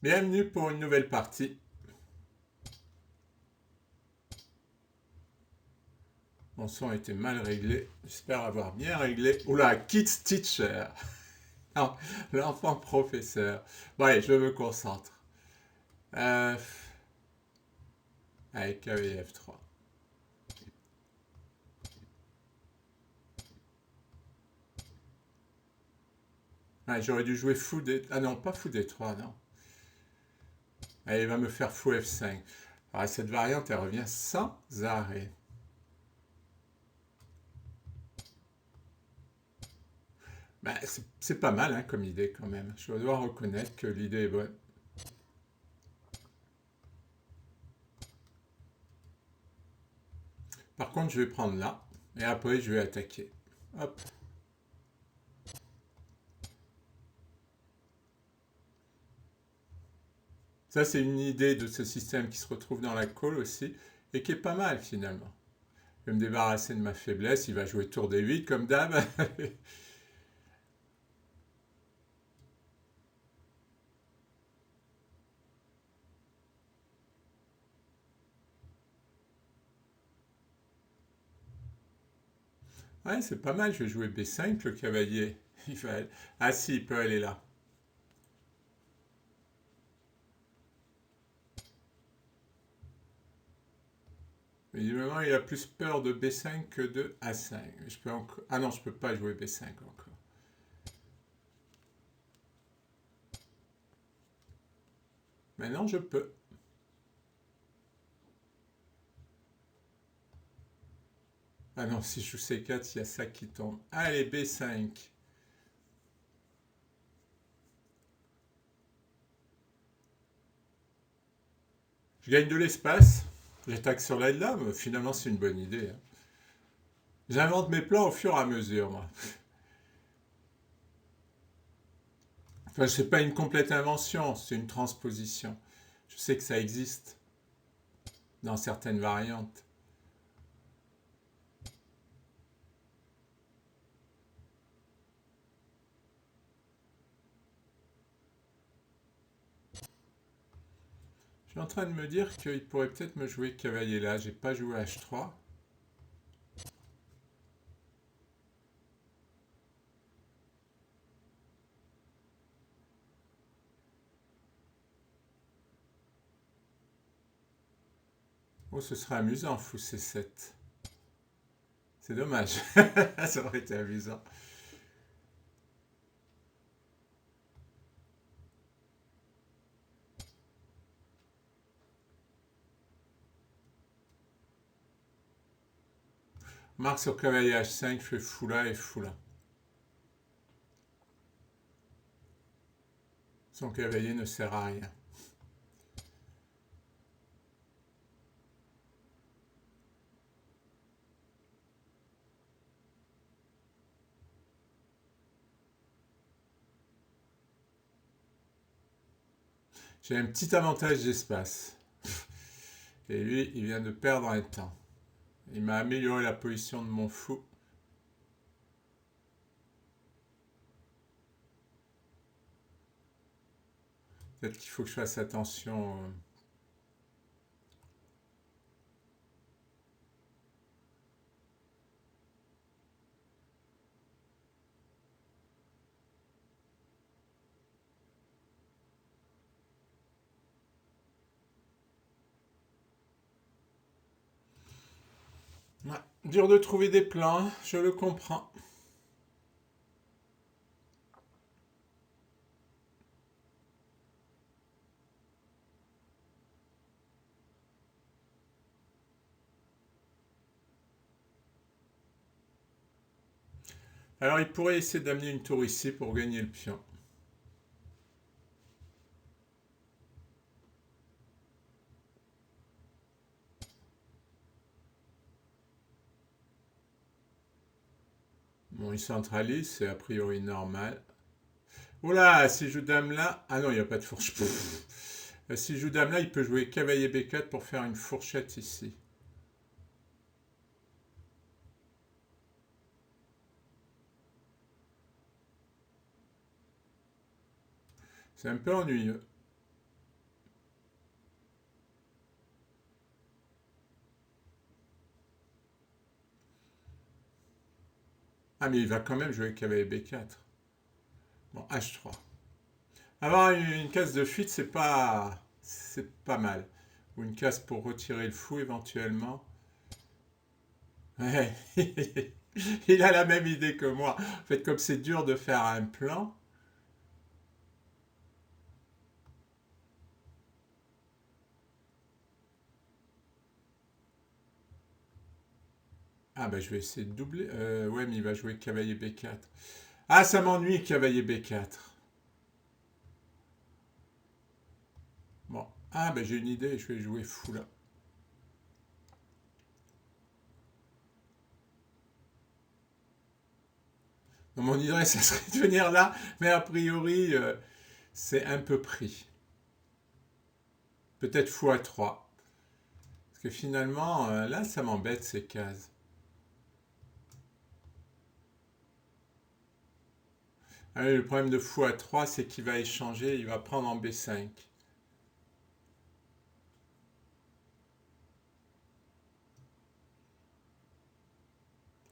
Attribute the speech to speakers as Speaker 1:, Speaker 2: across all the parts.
Speaker 1: Bienvenue pour une nouvelle partie. Mon son était mal réglé. J'espère avoir bien réglé. Oula, Kids Teacher. Non, l'enfant professeur. Bon, allez, je me concentre. Euh, avec KVF3. Ah, j'aurais dû jouer fou D... Ah non, pas fou D3, non. Allez, il va me faire fou F5. Alors, cette variante, elle revient sans arrêt. Bah, c'est pas mal hein, comme idée quand même. Je dois reconnaître que l'idée est bonne. Par contre, je vais prendre là. Et après, je vais attaquer. Hop. Ça, c'est une idée de ce système qui se retrouve dans la call aussi et qui est pas mal finalement. Je vais me débarrasser de ma faiblesse. Il va jouer tour D8 comme d'hab. Ouais, c'est pas mal. Je vais jouer B5, le cavalier. Il va... Ah si, il peut aller là. Évidemment, il a plus peur de B5 que de A5. Je peux encore... Ah non, je peux pas jouer B5 encore. Maintenant, je peux. Ah non, si je joue C4, il y a ça qui tombe. Allez, B5. Je gagne de l'espace. J'attaque sur l'aile là, mais finalement, c'est une bonne idée, hein. J'invente mes plans au fur et à mesure, moi. Enfin, c'est pas une complète invention, c'est une transposition. Je sais que ça existe dans certaines variantes. Je suis en train de me dire qu'il pourrait peut-être me jouer cavalier là. J'ai pas joué H3. Oh, ce serait amusant, fou C7. C'est dommage. Ça aurait été amusant. Marque sur cavalier H5, je fais fou là et fou là. Son cavalier ne sert à rien. J'ai un petit avantage d'espace. Et lui, il vient de perdre un temps. Il m'a amélioré la position de mon fou. Peut-être qu'il faut que je fasse attention. Ouais, dur de trouver des plans, je le comprends. Alors il pourrait essayer d'amener une tour ici pour gagner le pion. Bon, il centralise, c'est a priori normal. Oula, s'il joue dame là... Ah non, il n'y a pas de fourchette. S'il joue dame là, il peut jouer cavalier B4 pour faire une fourchette ici. C'est un peu ennuyeux. Ah, mais il va quand même jouer cavalier B4. Bon, H3. Avoir une case de fuite, c'est pas mal. Ou une case pour retirer le fou éventuellement. Ouais. Il a la même idée que moi. En fait, comme c'est dur de faire un plan. Ah, bah je vais essayer de doubler. Ouais, mais il va jouer cavalier B4. Ah, ça m'ennuie, cavalier B4. Bon. Ah, bah j'ai une idée, je vais jouer fou là. Donc, mon idée, ça serait de venir là, mais a priori, c'est un peu pris. Peut-être fou à 3. Parce que finalement, là, ça m'embête ces cases. Ah oui, le problème de fou à 3, c'est qu'il va échanger, il va prendre en B5.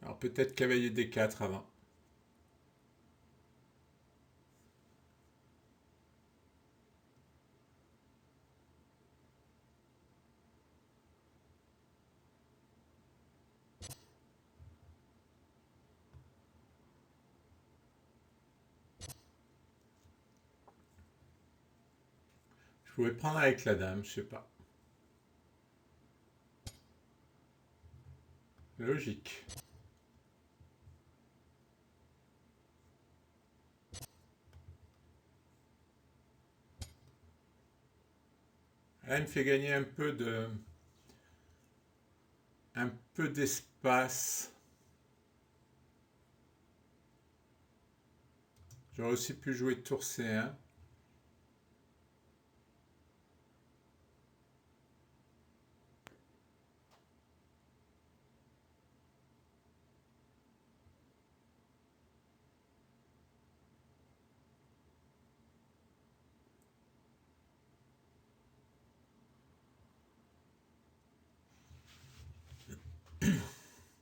Speaker 1: Alors peut-être cavalier D4 avant. Je pouvais prendre avec la dame, je sais pas. Logique. Là, il me fait gagner un peu d'espace. J'aurais aussi pu jouer tour C1.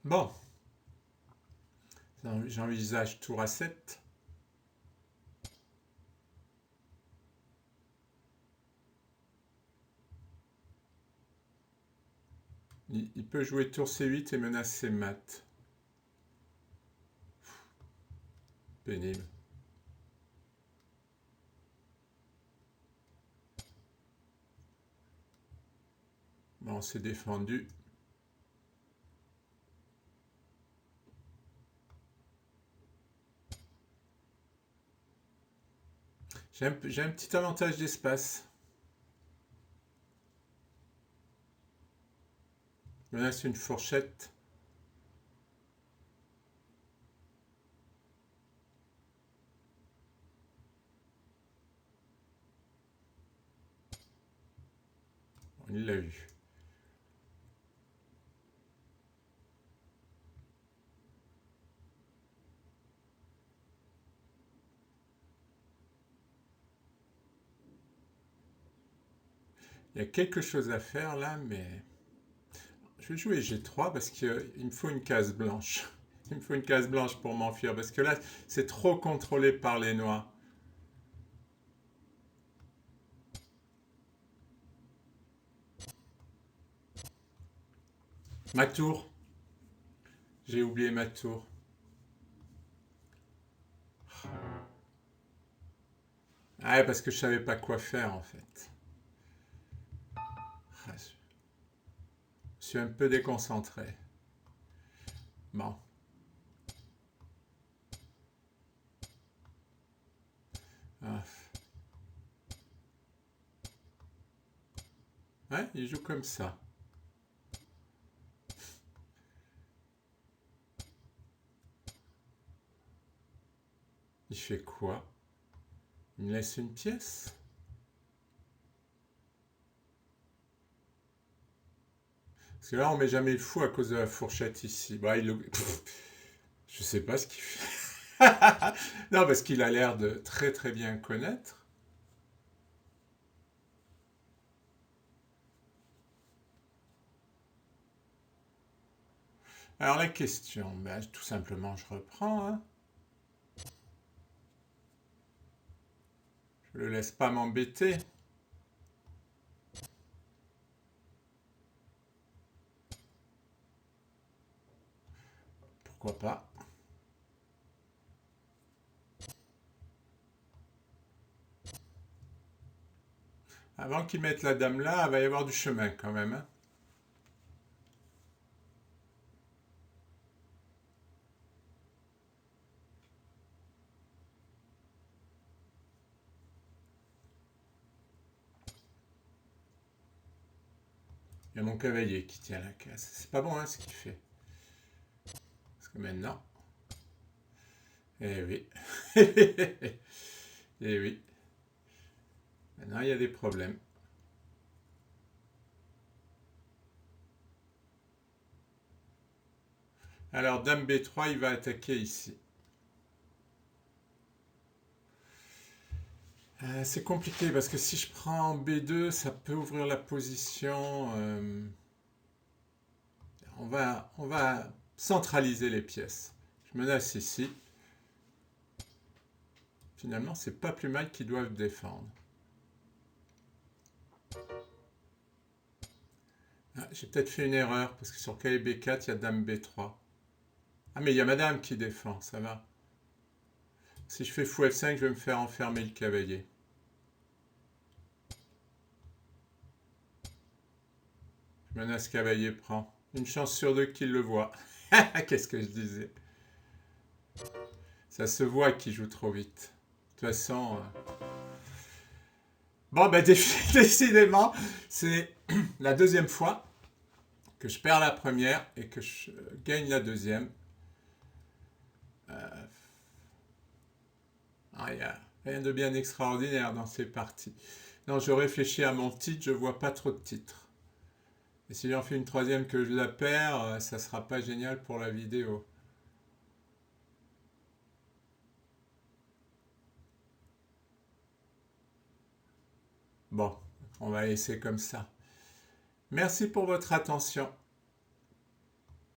Speaker 1: Bon, j'envisage tour A7. Il peut jouer tour C8 et menacer mat. Pénible. Bon, c'est défendu. J'ai un petit avantage d'espace. Menace une fourchette. Il l'a eu. Il y a quelque chose à faire là, mais je vais jouer G3 parce qu'il me faut une case blanche. Il me faut une case blanche pour m'enfuir parce que là, c'est trop contrôlé par les noirs. Ma tour. J'ai oublié ma tour. Ah, parce que je savais pas quoi faire en fait. Ah, je suis un peu déconcentré. Bon. Ah. Ouais, il joue comme ça. Il fait quoi? Il me laisse une pièce? Parce que là, on met jamais le fou à cause de la fourchette ici. Bah, je sais pas ce qu'il fait. Non, parce qu'il a l'air de très très bien connaître. Alors la question, ben, tout simplement je reprends, hein. Je le laisse pas m'embêter. Pourquoi pas? Avant qu'il mette la dame là, il va y avoir du chemin quand même, hein. Il y a mon cavalier qui tient la case. C'est pas bon, hein, ce qu'il fait. Parce que maintenant... Eh oui. Eh oui. Maintenant, il y a des problèmes. Alors, dame B3, il va attaquer ici. C'est compliqué parce que si je prends B2, ça peut ouvrir la position. On va centraliser les pièces. Je menace ici. Finalement, c'est pas plus mal qu'ils doivent défendre. Ah, j'ai peut-être fait une erreur parce que sur cavalier B4, il y a dame B3. Ah, mais il y a madame qui défend, ça va. Si je fais fou F5, je vais me faire enfermer le cavalier. Je menace cavalier prend. Une chance sur deux qu'il le voit. Qu'est-ce que je disais? Ça se voit qu'il joue trop vite. De toute façon... Bon, ben décidément, c'est la deuxième fois que je perds la première et que je gagne la deuxième. Il n'y a rien de bien extraordinaire dans ces parties. Non, je réfléchis à mon titre, je vois pas trop de titres. Et si j'en fais une troisième que je la perds, ça sera pas génial pour la vidéo. Bon, on va laisser comme ça. Merci pour votre attention.